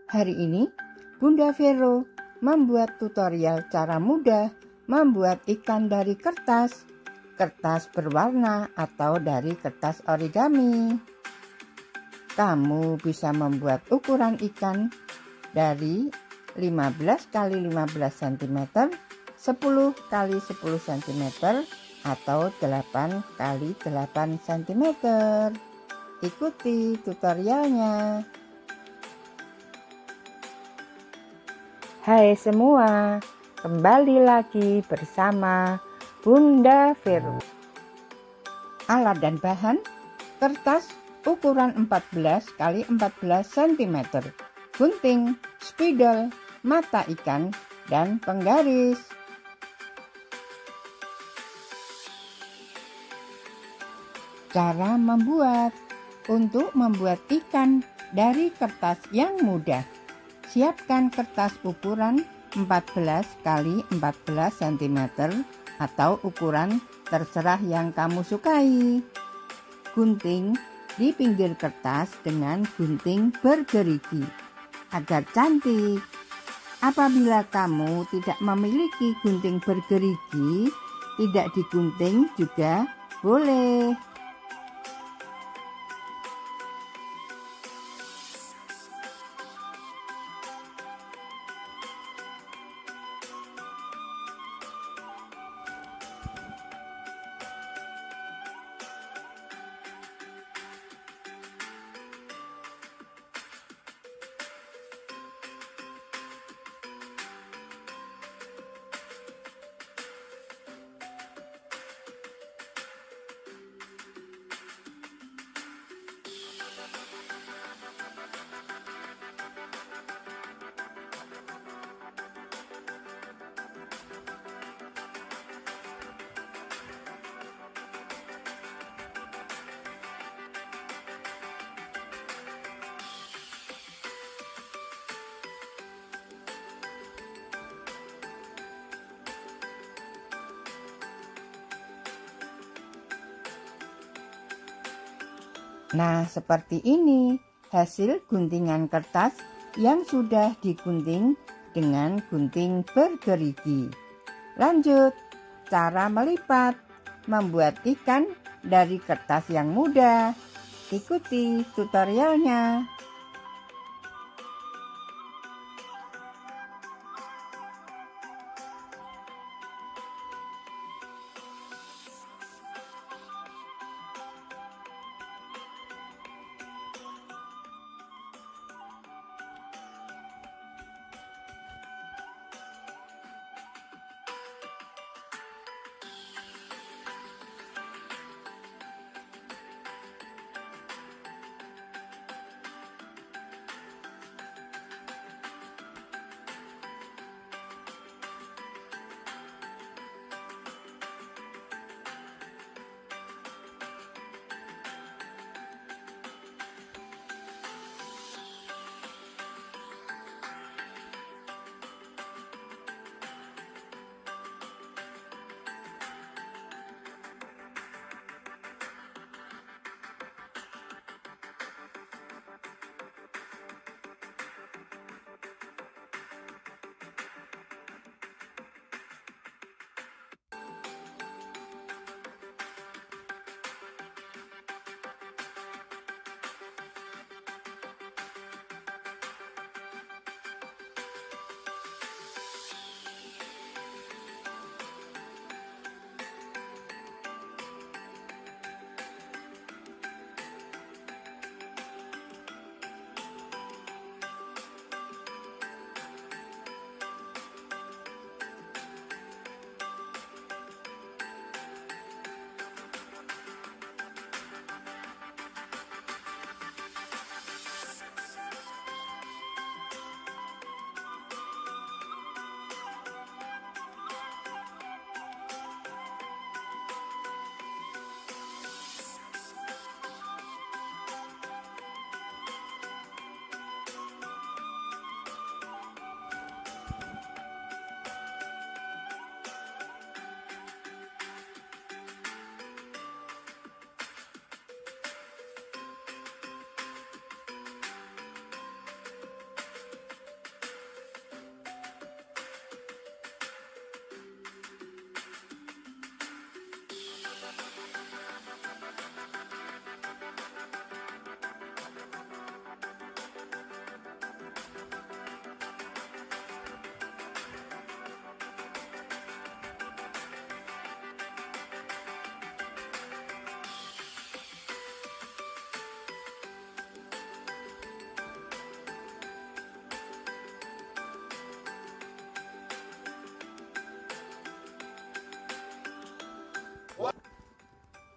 Hari ini, Bunda Vero membuat tutorial cara mudah membuat ikan dari kertas berwarna atau dari kertas origami. Kamu bisa membuat ukuran ikan dari 15 x 15 cm, 10 x 10 cm, atau 8 x 8 cm. Ikuti tutorialnya. Hai semua, kembali lagi bersama Bunda Vero. Alat dan bahan: kertas ukuran 14 x 14 cm, gunting, spidol, mata ikan, dan penggaris. Cara membuat: untuk membuat ikan dari kertas yang mudah, siapkan kertas ukuran 14 x 14 cm atau ukuran terserah yang kamu sukai. Gunting di pinggir kertas dengan gunting bergerigi agar cantik. Apabila kamu tidak memiliki gunting bergerigi, tidak digunting juga boleh. Nah, seperti ini hasil guntingan kertas yang sudah digunting dengan gunting bergerigi. Lanjut, cara melipat membuat ikan dari kertas yang mudah. Ikuti tutorialnya.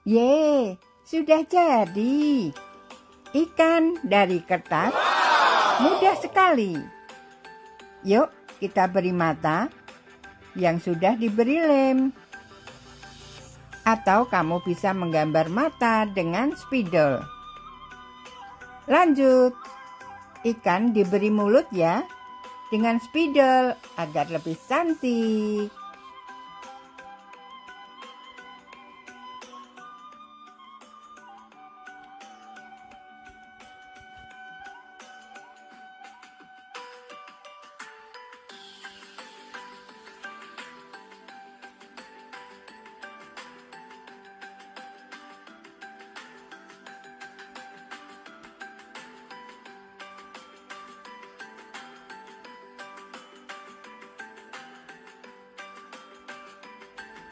Ye, sudah jadi. Ikan dari kertas mudah sekali. Yuk, kita beri mata yang sudah diberi lem. Atau kamu bisa menggambar mata dengan spidol. Lanjut, ikan diberi mulut ya, dengan spidol agar lebih cantik.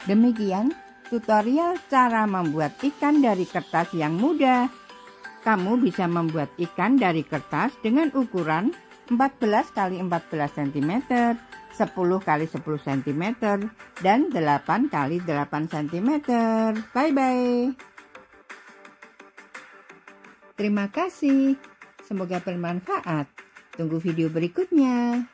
Demikian tutorial cara membuat ikan dari kertas yang mudah. Kamu bisa membuat ikan dari kertas dengan ukuran 14 x 14 cm, 10 x 10 cm, dan 8 x 8 cm. Bye-bye. Terima kasih. Semoga bermanfaat. Tunggu video berikutnya.